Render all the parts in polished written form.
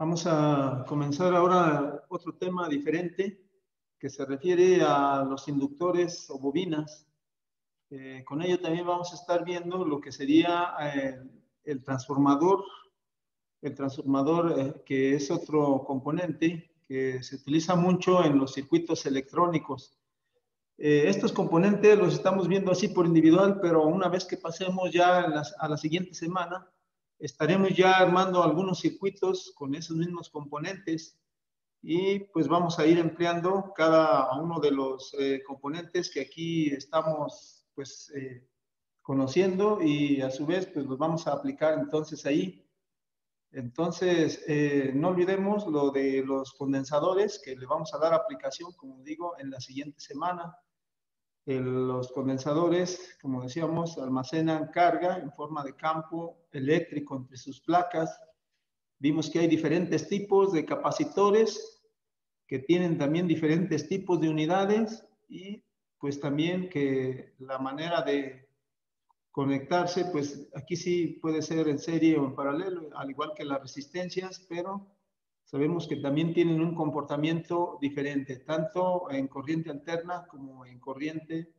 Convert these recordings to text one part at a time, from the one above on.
Vamos a comenzar ahora otro tema diferente que se refiere a los inductores o bobinas. Con ello también vamos a estar viendo lo que sería el transformador, que es otro componente que se utiliza mucho en los circuitos electrónicos. Estos componentes los estamos viendo así por individual, pero una vez que pasemos ya a la siguiente semana, estaremos ya armando algunos circuitos con esos mismos componentes y pues vamos a ir empleando cada uno de los componentes que aquí estamos pues conociendo y a su vez pues los vamos a aplicar entonces ahí. Entonces, no olvidemos lo de los condensadores que le vamos a dar aplicación, como digo, en la siguiente semana. Los condensadores, como decíamos, almacenan carga en forma de campo eléctrico entre sus placas. Vimos que hay diferentes tipos de capacitores que tienen también diferentes tipos de unidades y pues también que la manera de conectarse, pues aquí sí puede ser en serie o en paralelo, al igual que las resistencias, pero sabemos que también tienen un comportamiento diferente, tanto en corriente alterna como en corriente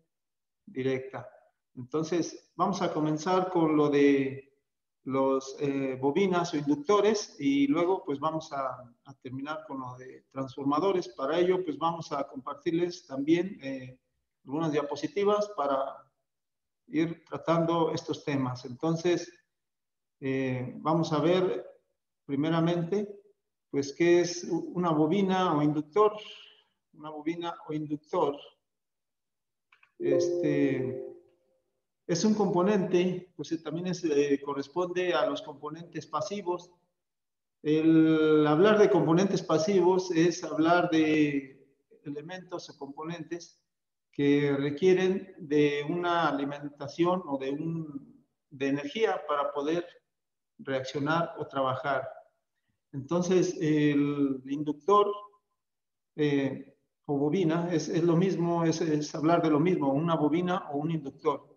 directa. Entonces, vamos a comenzar con lo de los bobinas o inductores y luego pues vamos a terminar con lo de transformadores. Para ello, pues vamos a compartirles también algunas diapositivas para ir tratando estos temas. Entonces, vamos a ver primeramente, pues, qué es una bobina o inductor. Una bobina o inductor. Es un componente, pues también corresponde a los componentes pasivos. El hablar de componentes pasivos es hablar de elementos o componentes que requieren de una alimentación o de energía para poder reaccionar o trabajar. Entonces, el inductor o bobina es lo mismo, es hablar de lo mismo, una bobina o un inductor.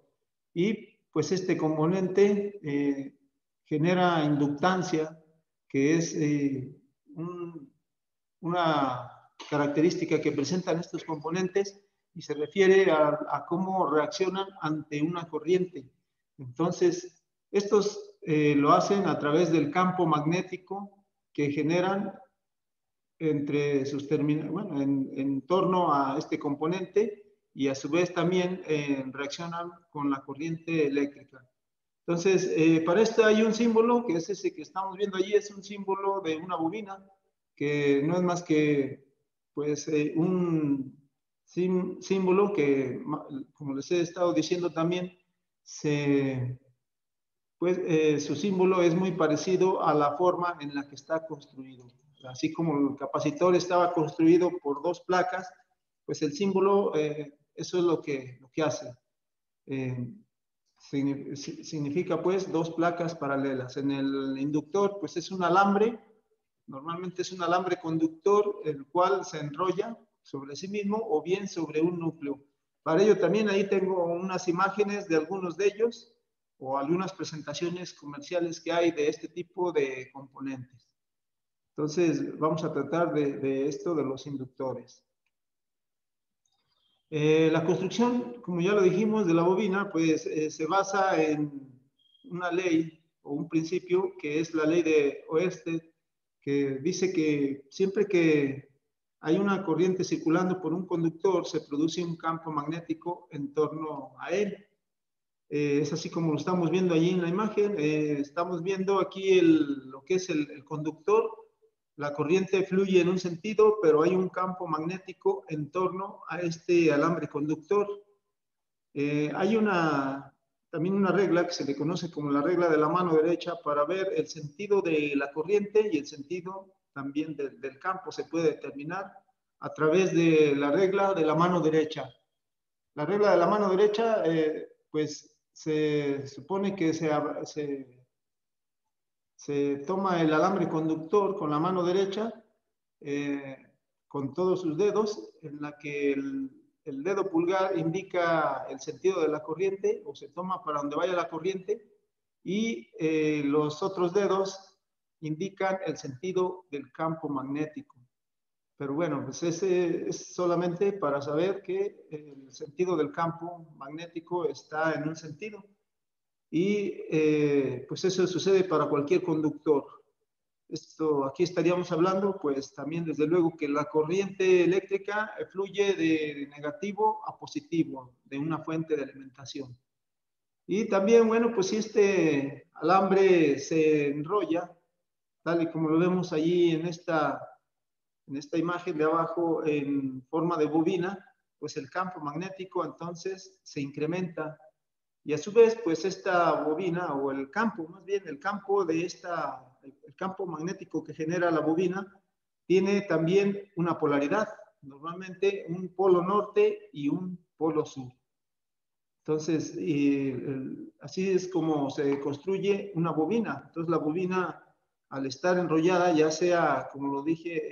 Y pues este componente genera inductancia, que es una característica que presentan estos componentes y se refiere a cómo reaccionan ante una corriente. Entonces, estos lo hacen a través del campo magnético que generan entre sus terminales, bueno, en torno a este componente y a su vez también reaccionan con la corriente eléctrica. Entonces, para esto hay un símbolo, que es ese que estamos viendo allí, es un símbolo de una bobina, que no es más que pues un símbolo que, como les he estado diciendo también, su símbolo es muy parecido a la forma en la que está construido. Así como el capacitor estaba construido por dos placas, pues el símbolo, eso es lo que hace. Significa pues dos placas paralelas. En el inductor pues es un alambre, normalmente es un alambre conductor, el cual se enrolla sobre sí mismo o bien sobre un núcleo. Para ello también ahí tengo unas imágenes de algunos de ellos o algunas presentaciones comerciales que hay de este tipo de componentes. Entonces vamos a tratar de esto de los inductores. La construcción, como ya lo dijimos, de la bobina, pues se basa en una ley o un principio que es la ley de Oersted, que dice que siempre que hay una corriente circulando por un conductor, se produce un campo magnético en torno a él. Es así como lo estamos viendo allí en la imagen. Estamos viendo aquí lo que es el conductor. La corriente fluye en un sentido, pero hay un campo magnético en torno a este alambre conductor. Hay también una regla que se le conoce como la regla de la mano derecha para ver el sentido de la corriente y el sentido también del campo. Se puede determinar a través de la regla de la mano derecha. La regla de la mano derecha, pues se supone que se toma el alambre conductor con la mano derecha, con todos sus dedos, en la que el dedo pulgar indica el sentido de la corriente, o se toma para donde vaya la corriente, y los otros dedos indican el sentido del campo magnético. Pero bueno, pues ese es solamente para saber que el sentido del campo magnético está en un sentido. Y pues eso sucede para cualquier conductor. Aquí estaríamos hablando, pues también desde luego que la corriente eléctrica fluye de negativo a positivo de una fuente de alimentación. Y también, bueno, pues si este alambre se enrolla, tal y como lo vemos allí en esta imagen de abajo en forma de bobina, pues el campo magnético entonces se incrementa. Y a su vez, pues esta bobina, o el campo, más bien el campo el campo magnético que genera la bobina, tiene también una polaridad, normalmente un polo norte y un polo sur. Entonces, así es como se construye una bobina. Entonces, la bobina, al estar enrollada, ya sea, como lo dije,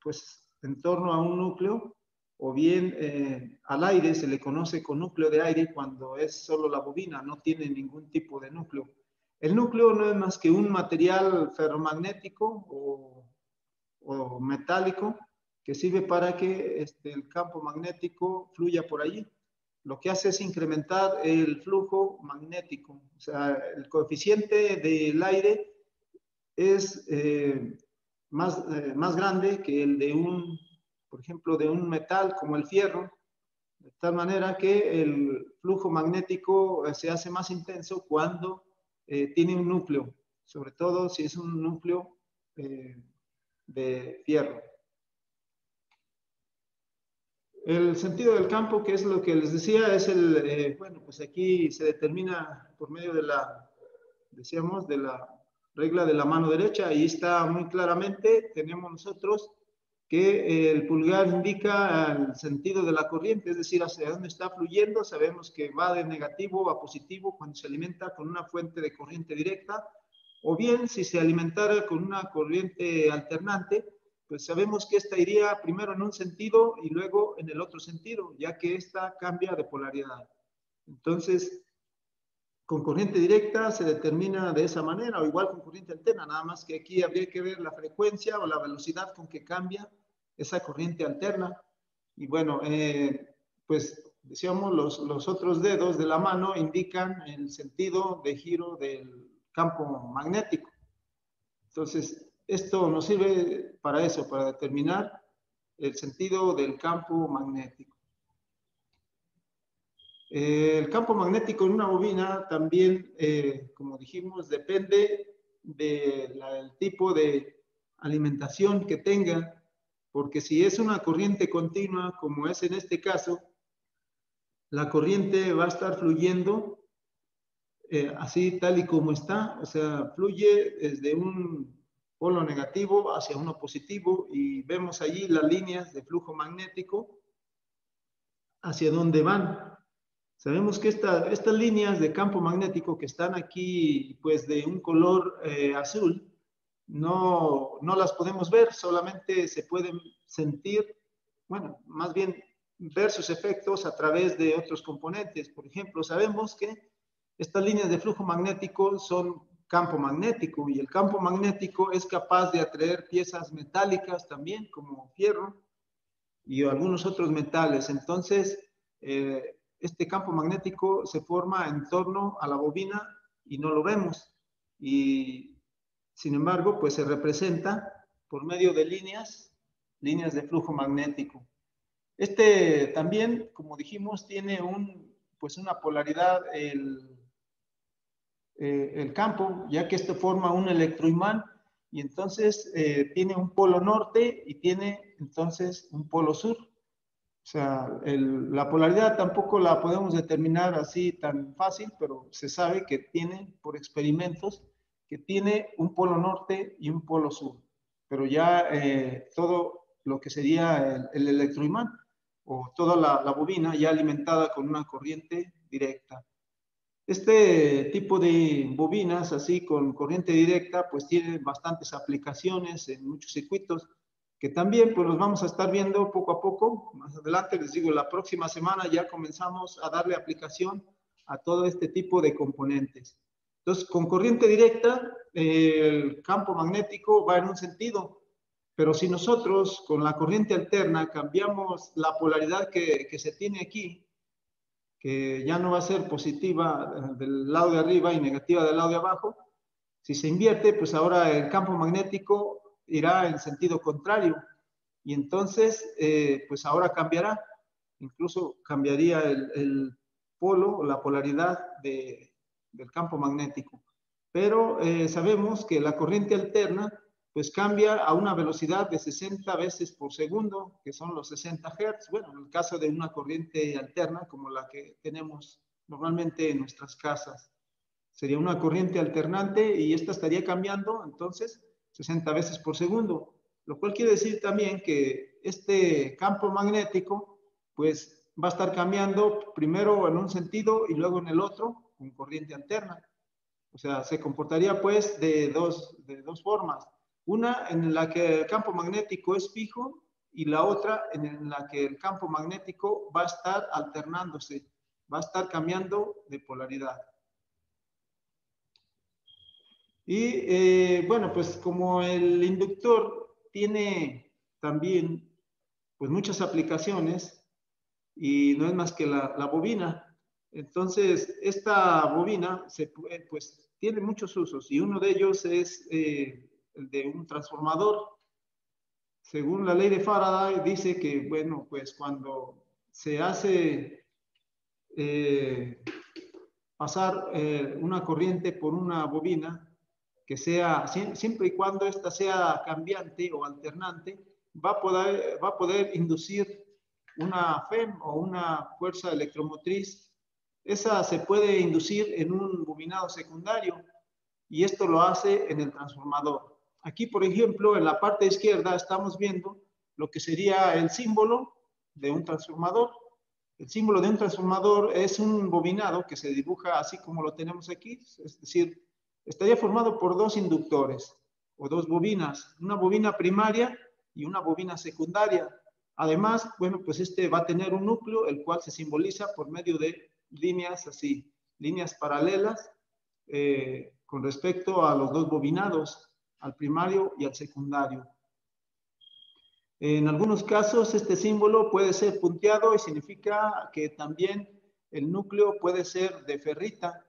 pues, en torno a un núcleo, o bien al aire, se le conoce con núcleo de aire cuando es solo la bobina, no tiene ningún tipo de núcleo. El núcleo no es más que un material ferromagnético o metálico que sirve para que el campo magnético fluya por allí. Lo que hace es incrementar el flujo magnético. O sea, el coeficiente del aire es más grande que el de por ejemplo, de un metal como el fierro, de tal manera que el flujo magnético se hace más intenso cuando tiene un núcleo, sobre todo si es un núcleo de fierro. El sentido del campo, que es lo que les decía, es bueno, pues aquí se determina por medio decíamos, de la regla de la mano derecha. Ahí está muy claramente, tenemos nosotros que el pulgar indica el sentido de la corriente, es decir, hacia dónde está fluyendo. Sabemos que va de negativo a positivo cuando se alimenta con una fuente de corriente directa, o bien si se alimentara con una corriente alternante, pues sabemos que esta iría primero en un sentido y luego en el otro sentido, ya que esta cambia de polaridad. Entonces, con corriente directa se determina de esa manera, o igual con corriente alterna, nada más que aquí habría que ver la frecuencia o la velocidad con que cambia esa corriente alterna. Y bueno, pues decíamos, los otros dedos de la mano indican el sentido de giro del campo magnético. Entonces, esto nos sirve para eso, para determinar el sentido del campo magnético. El campo magnético en una bobina también, como dijimos, depende del tipo de alimentación que tenga, porque si es una corriente continua, como es en este caso, la corriente va a estar fluyendo así tal y como está, o sea, fluye desde un polo negativo hacia uno positivo y vemos allí las líneas de flujo magnético hacia dónde van. Sabemos que estas líneas de campo magnético que están aquí, pues de un color azul, no las podemos ver, solamente se pueden sentir, bueno, más bien ver sus efectos a través de otros componentes. Por ejemplo, sabemos que estas líneas de flujo magnético son campo magnético y el campo magnético es capaz de atraer piezas metálicas también, como fierro y algunos otros metales. Entonces, este campo magnético se forma en torno a la bobina y no lo vemos. Y sin embargo, pues se representa por medio de líneas de flujo magnético. También, como dijimos, tiene pues una polaridad el campo, ya que esto forma un electroimán y entonces tiene un polo norte y tiene entonces un polo sur. O sea, la polaridad tampoco la podemos determinar así tan fácil, pero se sabe que tiene, por experimentos, que tiene un polo norte y un polo sur. Pero ya todo lo que sería el electroimán o toda la bobina ya alimentada con una corriente directa. Este tipo de bobinas, así con corriente directa, pues tiene bastantes aplicaciones en muchos circuitos, que también pues los vamos a estar viendo poco a poco. Más adelante, les digo, la próxima semana ya comenzamos a darle aplicación a todo este tipo de componentes. Entonces, con corriente directa, el campo magnético va en un sentido, pero si nosotros con la corriente alterna cambiamos la polaridad que se tiene aquí, que ya no va a ser positiva del lado de arriba y negativa del lado de abajo, si se invierte, pues ahora el campo magnético irá en sentido contrario y entonces, pues ahora cambiará, incluso cambiaría el polo o la polaridad del campo magnético. Pero sabemos que la corriente alterna pues cambia a una velocidad de 60 veces por segundo, que son los 60 Hz. Bueno, en el caso de una corriente alterna como la que tenemos normalmente en nuestras casas. Sería una corriente alternante y esta estaría cambiando entonces 60 veces por segundo, lo cual quiere decir también que este campo magnético pues va a estar cambiando primero en un sentido y luego en el otro con corriente alterna. O sea, se comportaría pues de dos formas. Una en la que el campo magnético es fijo y la otra en la que el campo magnético va a estar alternándose, va a estar cambiando de polaridad. Y bueno, pues como el inductor tiene también pues muchas aplicaciones y no es más que la bobina. Entonces, esta bobina pues tiene muchos usos y uno de ellos es el de un transformador. Según la ley de Faraday, dice que, bueno, pues cuando se hace pasar una corriente por una bobina, que sea, siempre y cuando ésta sea cambiante o alternante, va a poder inducir una FEM o una fuerza electromotriz. Esa se puede inducir en un bobinado secundario y esto lo hace en el transformador. Aquí, por ejemplo, en la parte izquierda estamos viendo lo que sería el símbolo de un transformador. El símbolo de un transformador es un bobinado que se dibuja así como lo tenemos aquí, es decir, estaría formado por dos inductores o dos bobinas, una bobina primaria y una bobina secundaria. Además, bueno, pues este va a tener un núcleo, el cual se simboliza por medio de líneas así, líneas paralelas con respecto a los dos bobinados, al primario y al secundario. En algunos casos este símbolo puede ser punteado y significa que también el núcleo puede ser de ferrita.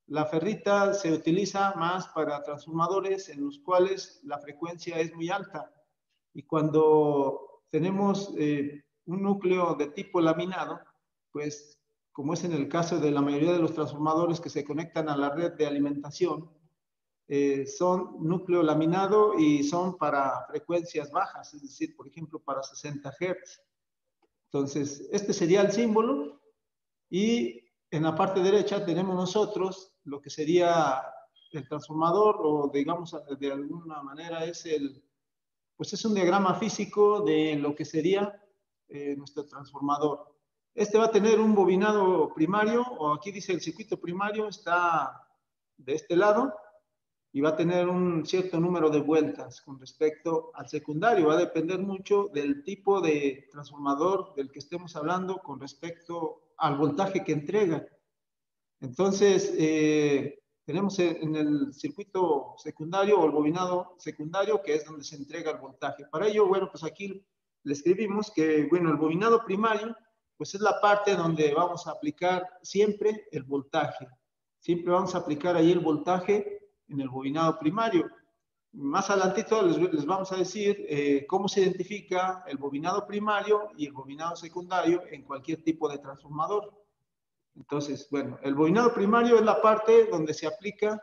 La ferrita se utiliza más para transformadores en los cuales la frecuencia es muy alta. Y cuando tenemos un núcleo de tipo laminado, pues como es en el caso de la mayoría de los transformadores que se conectan a la red de alimentación, son núcleo laminado y son para frecuencias bajas, es decir, por ejemplo, para 60 Hz. Entonces, este sería el símbolo y en la parte derecha tenemos nosotros lo que sería el transformador o digamos de alguna manera pues es un diagrama físico de lo que sería nuestro transformador. Este va a tener un bobinado primario, o aquí dice el circuito primario, está de este lado, y va a tener un cierto número de vueltas con respecto al secundario. Va a depender mucho del tipo de transformador del que estemos hablando con respecto al voltaje que entrega. Entonces, tenemos en el circuito secundario o el bobinado secundario, que es donde se entrega el voltaje. Para ello, bueno, pues aquí le escribimos que, bueno, el bobinado primario, pues es la parte donde vamos a aplicar siempre el voltaje. Siempre vamos a aplicar ahí el voltaje en el bobinado primario. Más adelantito les vamos a decir cómo se identifica el bobinado primario y el bobinado secundario en cualquier tipo de transformador. Entonces, bueno, el bobinado primario es la parte donde se aplica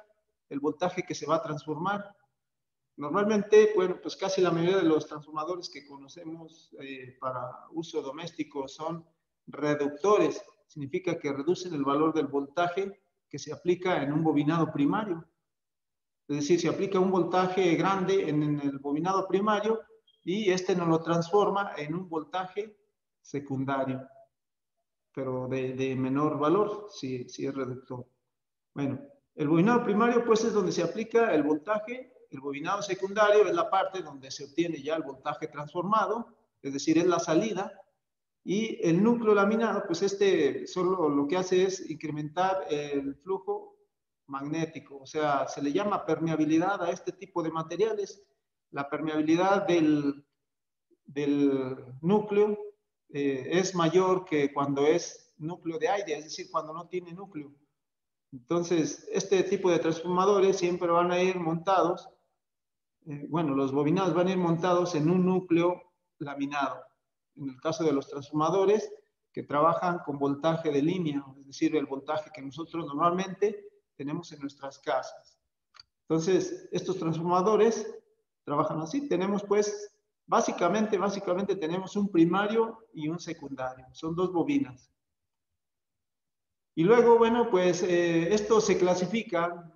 el voltaje que se va a transformar. Normalmente, bueno, pues casi la mayoría de los transformadores que conocemos para uso doméstico son reductores. Significa que reducen el valor del voltaje que se aplica en un bobinado primario. Es decir, se aplica un voltaje grande en el bobinado primario y este nos lo transforma en un voltaje secundario, pero de menor valor si es reductor. Bueno, el bobinado primario pues es donde se aplica el voltaje, el bobinado secundario es la parte donde se obtiene ya el voltaje transformado, es decir, es la salida, y el núcleo laminado, pues este solo lo que hace es incrementar el flujo magnético, o sea, se le llama permeabilidad a este tipo de materiales. La permeabilidad del núcleo es mayor que cuando es núcleo de aire, es decir, cuando no tiene núcleo. Entonces, este tipo de transformadores siempre van a ir montados, bueno, los bobinados van a ir montados en un núcleo laminado. En el caso de los transformadores que trabajan con voltaje de línea, es decir, el voltaje que nosotros normalmente tenemos en nuestras casas. Entonces, estos transformadores trabajan así. Tenemos pues, básicamente tenemos un primario y un secundario. Son dos bobinas. Y luego, bueno, pues esto se clasifica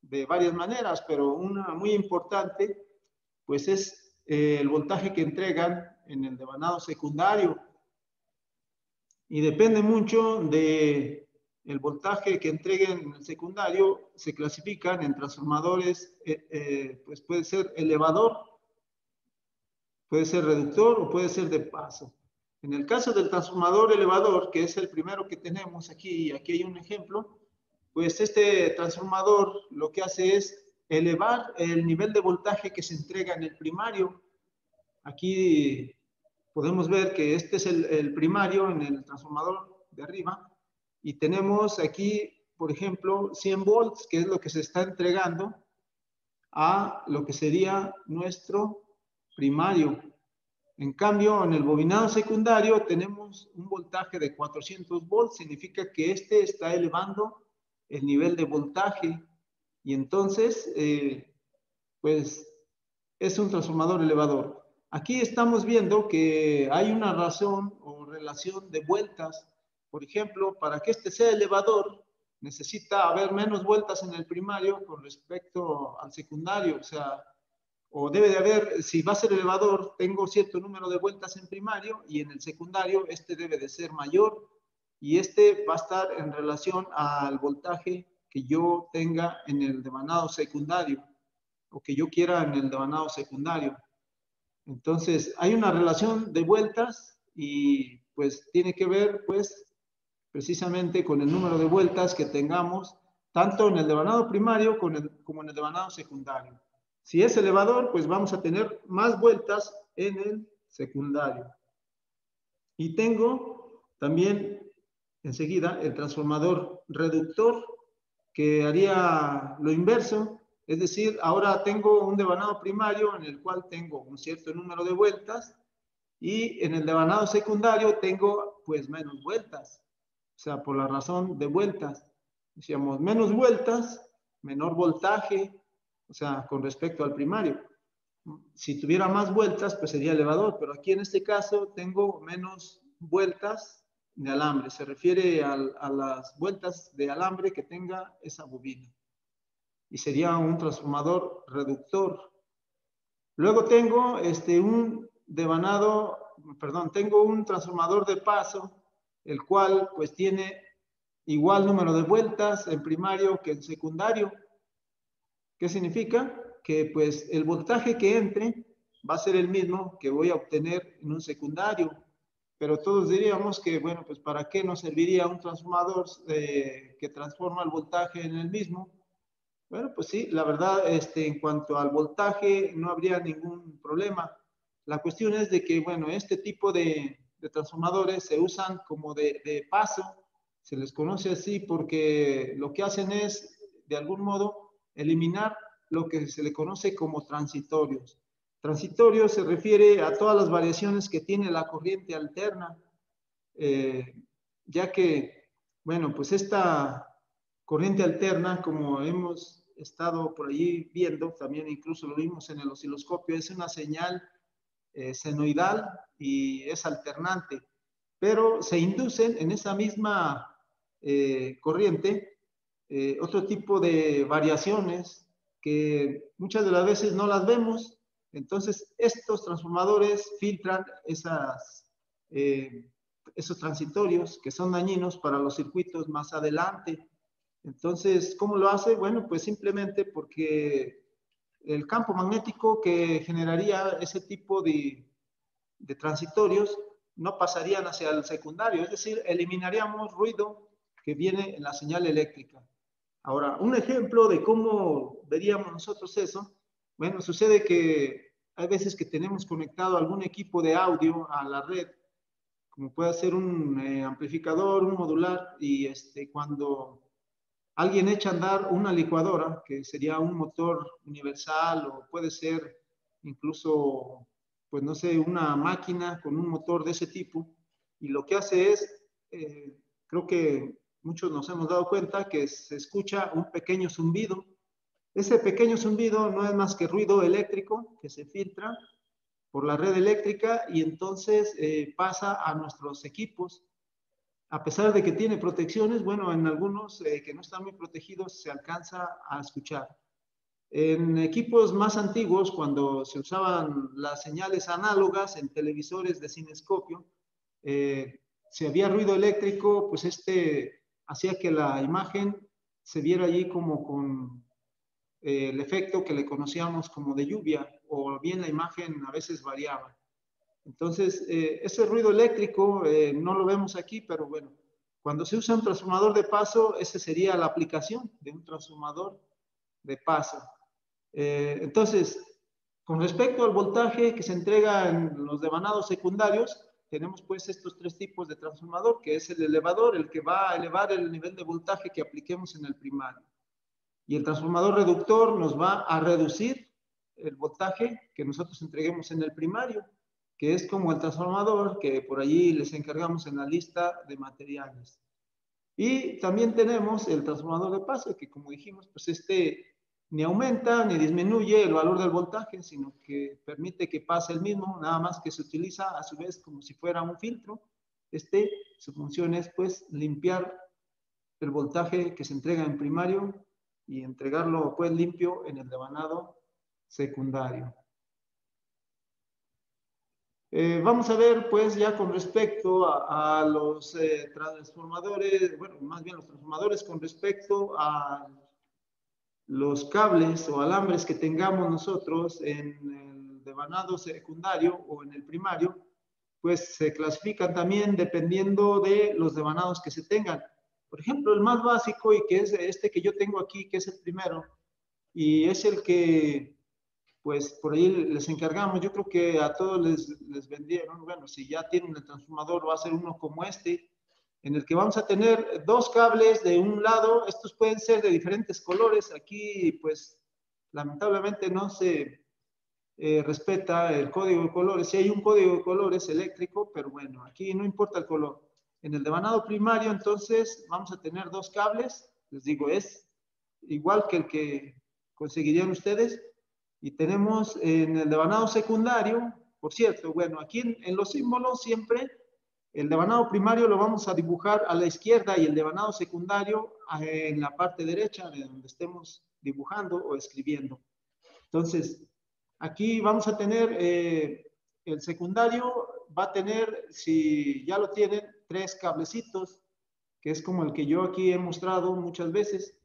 de varias maneras, pero una muy importante, pues es el voltaje que entregan en el devanado secundario. Y depende mucho de el voltaje que entreguen en el secundario, se clasifican en transformadores, pues puede ser elevador, puede ser reductor o puede ser de paso. En el caso del transformador elevador, que es el primero que tenemos aquí, y aquí hay un ejemplo, pues este transformador lo que hace es elevar el nivel de voltaje que se entrega en el primario. Aquí podemos ver que este es el primario en el transformador de arriba y tenemos aquí, por ejemplo, 100 volts, que es lo que se está entregando a lo que sería nuestro primario. En cambio, en el bobinado secundario tenemos un voltaje de 400 volts, significa que este está elevando el nivel de voltaje y entonces, pues, es un transformador elevador. Aquí estamos viendo que hay una razón o relación de vueltas. Por ejemplo, para que este sea elevador, necesita haber menos vueltas en el primario con respecto al secundario. O sea, o debe de haber, si va a ser elevador, tengo cierto número de vueltas en primario y en el secundario este debe de ser mayor y este va a estar en relación al voltaje que yo tenga en el devanado secundario o que yo quiera en el devanado secundario. Entonces, hay una relación de vueltas y pues tiene que ver pues precisamente con el número de vueltas que tengamos tanto en el devanado primario como en el devanado secundario. Si es elevador, pues vamos a tener más vueltas en el secundario. Y tengo también enseguida el transformador reductor que haría lo inverso, es decir, ahora tengo un devanado primario en el cual tengo un cierto número de vueltas y en el devanado secundario tengo pues menos vueltas, o sea, por la razón de vueltas. Decíamos, menos vueltas, menor voltaje, o sea, con respecto al primario. Si tuviera más vueltas, pues sería elevador, pero aquí en este caso tengo menos vueltas de alambre. Se refiere a las vueltas de alambre que tenga esa bobina. Y sería un transformador reductor. Luego tengo tengo un transformador de paso, el cual pues tiene igual número de vueltas en primario que en secundario. ¿Qué significa? Que pues el voltaje que entre va a ser el mismo que voy a obtener en un secundario. Pero todos diríamos que, bueno, pues ¿para qué nos serviría un transformador que transforma el voltaje en el mismo? Bueno, pues sí, la verdad, en cuanto al voltaje no habría ningún problema. La cuestión es de que, bueno, este tipo de transformadores se usan como de paso, se les conoce así porque lo que hacen es, de algún modo, eliminar lo que se le conoce como transitorios. Transitorio se refiere a todas las variaciones que tiene la corriente alterna, eh, ya que, bueno, pues esta corriente alterna, como hemos estado por allí viendo, también incluso lo vimos en el osciloscopio, es una señal senoidal y es alternante, pero se inducen en esa misma corriente otro tipo de variaciones que muchas de las veces no las vemos. Entonces, estos transformadores filtran esos transitorios que son dañinos para los circuitos más adelante. Entonces, ¿cómo lo hace? Bueno, pues simplemente porque el campo magnético que generaría ese tipo de transitorios no pasarían hacia el secundario, es decir, eliminaríamos ruido que viene en la señal eléctrica. Ahora, un ejemplo de cómo veríamos nosotros eso, bueno, sucede que hay veces que tenemos conectado algún equipo de audio a la red, como puede ser un amplificador, un modular, y cuando alguien echa a andar una licuadora, que sería un motor universal, o puede ser incluso, pues no sé, una máquina con un motor de ese tipo, y lo que hace es, creo que muchos nos hemos dado cuenta que se escucha un pequeño zumbido. Ese pequeño zumbido no es más que ruido eléctrico que se filtra por la red eléctrica y entonces pasa a nuestros equipos. A pesar de que tiene protecciones, bueno, en algunos que no están muy protegidos se alcanza a escuchar. En equipos más antiguos, cuando se usaban las señales análogas en televisores de cinescopio, si había ruido eléctrico, pues hacía que la imagen se viera allí como con el efecto que le conocíamos como de lluvia, o bien la imagen a veces variaba. Entonces, ese ruido eléctrico no lo vemos aquí, pero bueno, cuando se usa un transformador de paso, esa sería la aplicación de un transformador de paso. Entonces, con respecto al voltaje que se entrega en los devanados secundarios, tenemos pues estos tres tipos de transformador, que es el elevador, el que va a elevar el nivel de voltaje que apliquemos en el primario. Y el transformador reductor nos va a reducir el voltaje que nosotros entreguemos en el primario, que es como el transformador que por allí les encargamos en la lista de materiales. Y también tenemos el transformador de paso, que como dijimos, pues ni aumenta ni disminuye el valor del voltaje, sino que permite que pase el mismo, nada más que se utiliza a su vez como si fuera un filtro. Su función es pues limpiar el voltaje que se entrega en primario y entregarlo pues limpio en el devanado secundario. Vamos a ver pues ya con respecto a los transformadores, bueno, más bien los transformadores con respecto a los cables o alambres que tengamos nosotros en el devanado secundario o en el primario, pues se clasifican también dependiendo de los devanados que se tengan. Por ejemplo, el más básico y que es este que yo tengo aquí, que es el primero, y es el que pues por ahí les encargamos. Yo creo que a todos les vendieron, bueno, si ya tienen el transformador, va a ser uno como este, en el que vamos a tener dos cables de un lado. Estos pueden ser de diferentes colores. Aquí, pues, lamentablemente no se respeta el código de colores. Sí hay un código de colores eléctrico, pero bueno, aquí no importa el color. En el devanado primario, entonces, vamos a tener dos cables. Les digo, es igual que el que conseguirían ustedes. Y tenemos en el devanado secundario, por cierto, bueno, aquí en los símbolos siempre el devanado primario lo vamos a dibujar a la izquierda y el devanado secundario en la parte derecha de donde estemos dibujando o escribiendo. Entonces, aquí vamos a tener el secundario, va a tener, si ya lo tienen, tres cablecitos, que es como el que yo aquí he mostrado muchas veces.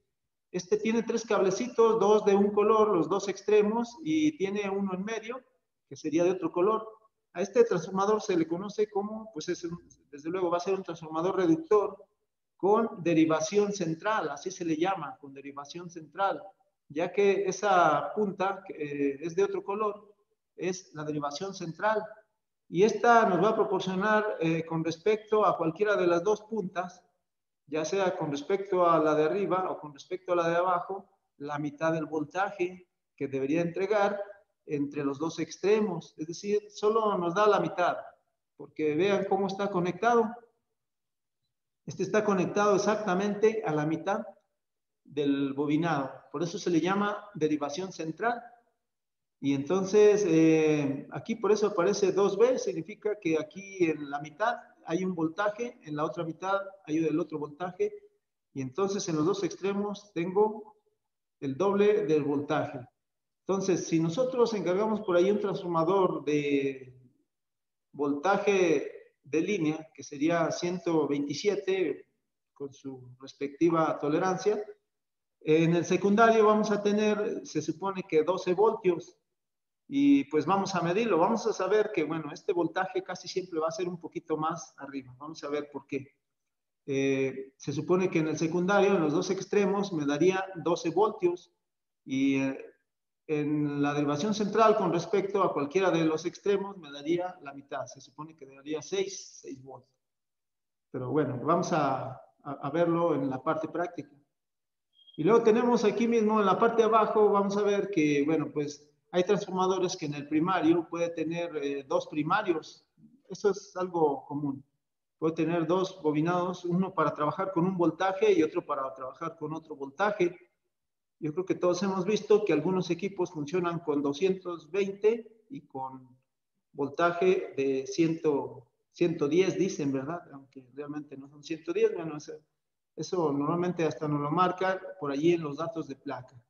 Tiene tres cablecitos, dos de un color, los dos extremos, y tiene uno en medio, que sería de otro color. A este transformador se le conoce como, pues desde luego va a ser un transformador reductor con derivación central, así se le llama, con derivación central, ya que esa punta que es de otro color es la derivación central. Y esta nos va a proporcionar con respecto a cualquiera de las dos puntas, ya sea con respecto a la de arriba o con respecto a la de abajo, la mitad del voltaje que debería entregar entre los dos extremos. Es decir, solo nos da la mitad, porque vean cómo está conectado. Este está conectado exactamente a la mitad del bobinado. Por eso se le llama derivación central. Y entonces, aquí por eso aparece 2B, significa que aquí en la mitad hay un voltaje, en la otra mitad hay el otro voltaje, y entonces en los dos extremos tengo el doble del voltaje. Entonces, si nosotros encargamos por ahí un transformador de voltaje de línea, que sería 127 con su respectiva tolerancia, en el secundario vamos a tener, se supone que 12 voltios, y pues vamos a medirlo. Vamos a saber que, bueno, este voltaje casi siempre va a ser un poquito más arriba. Vamos a ver por qué. Se supone que en el secundario, en los dos extremos, me daría 12 voltios y en la derivación central con respecto a cualquiera de los extremos me daría la mitad. Se supone que daría 6 voltios. Pero bueno, vamos a verlo en la parte práctica. Y luego tenemos aquí mismo en la parte de abajo, vamos a ver que, bueno, pues hay transformadores que en el primario puede tener dos primarios. Eso es algo común. Puede tener dos bobinados, uno para trabajar con un voltaje y otro para trabajar con otro voltaje. Yo creo que todos hemos visto que algunos equipos funcionan con 220 y con voltaje de 110, dicen, ¿verdad? Aunque realmente no son 110, bueno, eso normalmente hasta nos lo marca por allí en los datos de placa.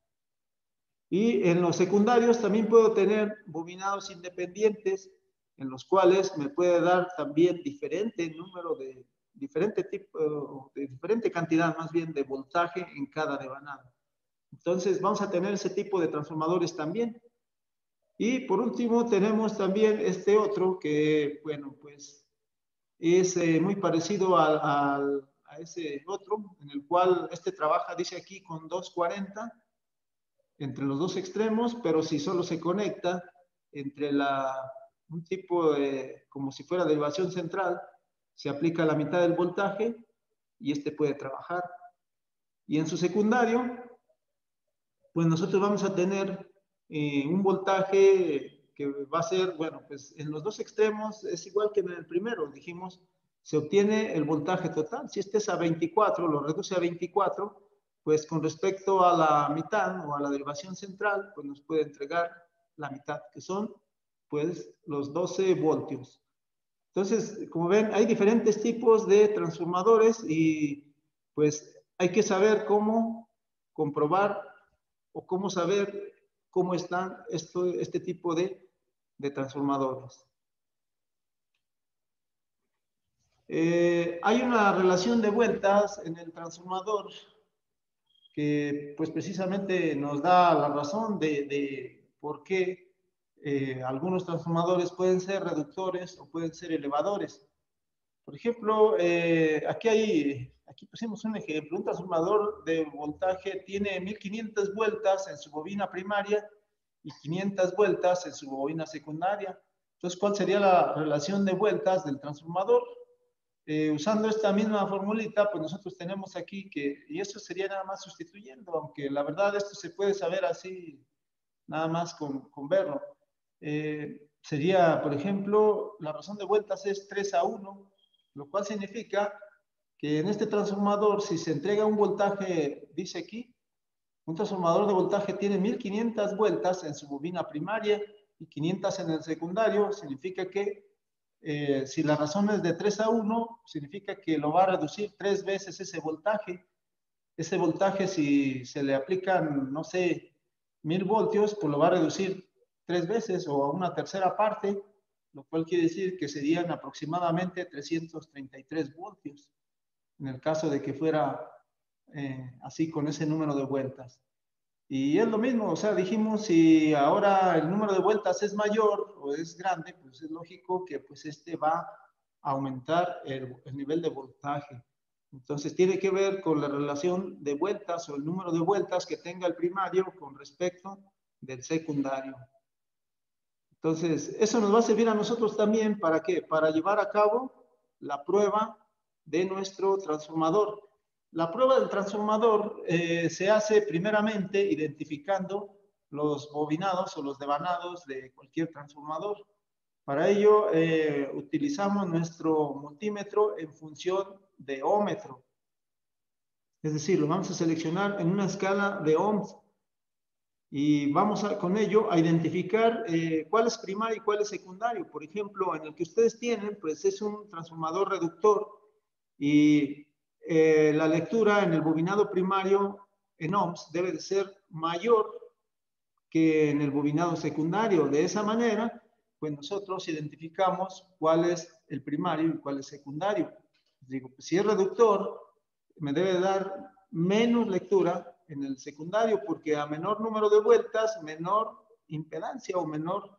Y en los secundarios también puedo tener bobinados independientes, en los cuales me puede dar también diferente número de, diferente tipo, de diferente cantidad más bien de voltaje en cada devanado. Entonces vamos a tener ese tipo de transformadores también. Y por último tenemos también este otro que, bueno, pues es muy parecido a ese otro, en el cual este trabaja, dice aquí, con 240 entre los dos extremos, pero si solo se conecta entre un tipo de, como si fuera derivación central, se aplica la mitad del voltaje y este puede trabajar. Y en su secundario, pues nosotros vamos a tener un voltaje que va a ser, bueno, pues en los dos extremos es igual que en el primero, dijimos, se obtiene el voltaje total. Si este es a 24, lo reduce a 24, pues con respecto a la mitad o a la derivación central, pues nos puede entregar la mitad, que son pues los 12 voltios. Entonces, como ven, hay diferentes tipos de transformadores y pues hay que saber cómo comprobar o cómo saber cómo están este tipo de transformadores. Hay una relación de vueltas en el transformador que pues precisamente nos da la razón de por qué algunos transformadores pueden ser reductores o pueden ser elevadores. Por ejemplo, aquí pusimos un ejemplo, un transformador de voltaje tiene 1500 vueltas en su bobina primaria y 500 vueltas en su bobina secundaria. Entonces, ¿cuál sería la relación de vueltas del transformador? Usando esta misma formulita, pues nosotros tenemos aquí que, y eso sería nada más sustituyendo, aunque la verdad esto se puede saber así, nada más con verlo. Sería, por ejemplo, la razón de vueltas es 3 a 1, lo cual significa que en este transformador, si se entrega un voltaje, dice aquí, un transformador de voltaje tiene 1500 vueltas en su bobina primaria y 500 en el secundario, significa que si la razón es de 3 a 1, significa que lo va a reducir 3 veces ese voltaje. Ese voltaje, si se le aplican, no sé, 1000 voltios, pues lo va a reducir 3 veces o a una tercera parte, lo cual quiere decir que serían aproximadamente 333 voltios, en el caso de que fuera así con ese número de vueltas. Y es lo mismo, o sea, dijimos, si ahora el número de vueltas es mayor o es grande, pues es lógico que pues este va a aumentar el nivel de voltaje. Entonces tiene que ver con la relación de vueltas o el número de vueltas que tenga el primario con respecto del secundario. Entonces, eso nos va a servir a nosotros también, ¿para qué? Para llevar a cabo la prueba de nuestro transformador. La prueba del transformador se hace primeramente identificando los bobinados o los devanados de cualquier transformador. Para ello utilizamos nuestro multímetro en función de ómetro. Es decir, lo vamos a seleccionar en una escala de ohms y vamos con ello a identificar cuál es primario y cuál es secundario. Por ejemplo, en el que ustedes tienen, pues es un transformador reductor y la lectura en el bobinado primario en ohms debe de ser mayor que en el bobinado secundario. De esa manera, pues nosotros identificamos cuál es el primario y cuál es secundario. Digo, si es reductor, me debe dar menos lectura en el secundario, porque a menor número de vueltas, menor impedancia o menor,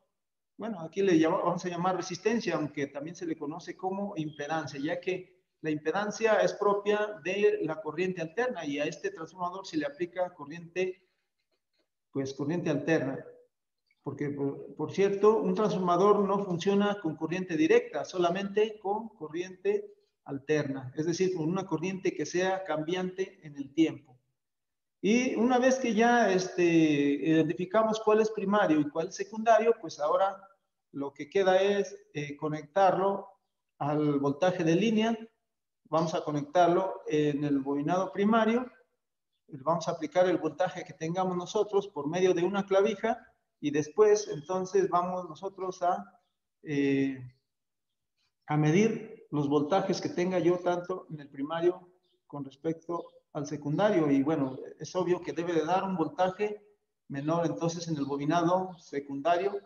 bueno, aquí vamos a llamar resistencia, aunque también se le conoce como impedancia, ya que la impedancia es propia de la corriente alterna y a este transformador se le aplica corriente, pues corriente alterna. Porque, por cierto, un transformador no funciona con corriente directa, solamente con corriente alterna, es decir, con una corriente que sea cambiante en el tiempo. Y una vez que ya identificamos cuál es primario y cuál es secundario, pues ahora lo que queda es conectarlo al voltaje de línea. Vamos a conectarlo en el bobinado primario. Vamos a aplicar el voltaje que tengamos nosotros por medio de una clavija y después entonces vamos nosotros a medir los voltajes que tenga yo tanto en el primario con respecto al secundario. Y bueno, es obvio que debe de dar un voltaje menor entonces en el bobinado secundario.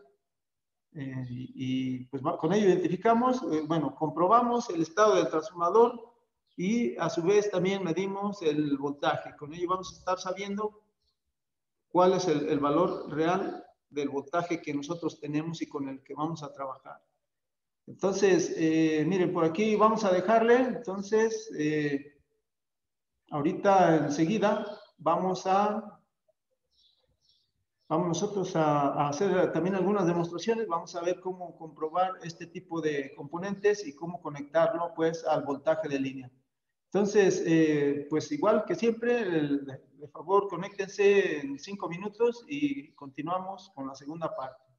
Y pues con ello identificamos, bueno, comprobamos el estado del transformador y a su vez también medimos el voltaje. Con ello vamos a estar sabiendo cuál es el valor real del voltaje que nosotros tenemos y con el que vamos a trabajar. Entonces, miren, por aquí vamos a dejarle. Entonces, ahorita enseguida vamos nosotros a hacer también algunas demostraciones. Vamos a ver cómo comprobar este tipo de componentes y cómo conectarlo pues al voltaje de línea. Entonces, pues igual que siempre, de favor, conéctense en 5 minutos y continuamos con la segunda parte.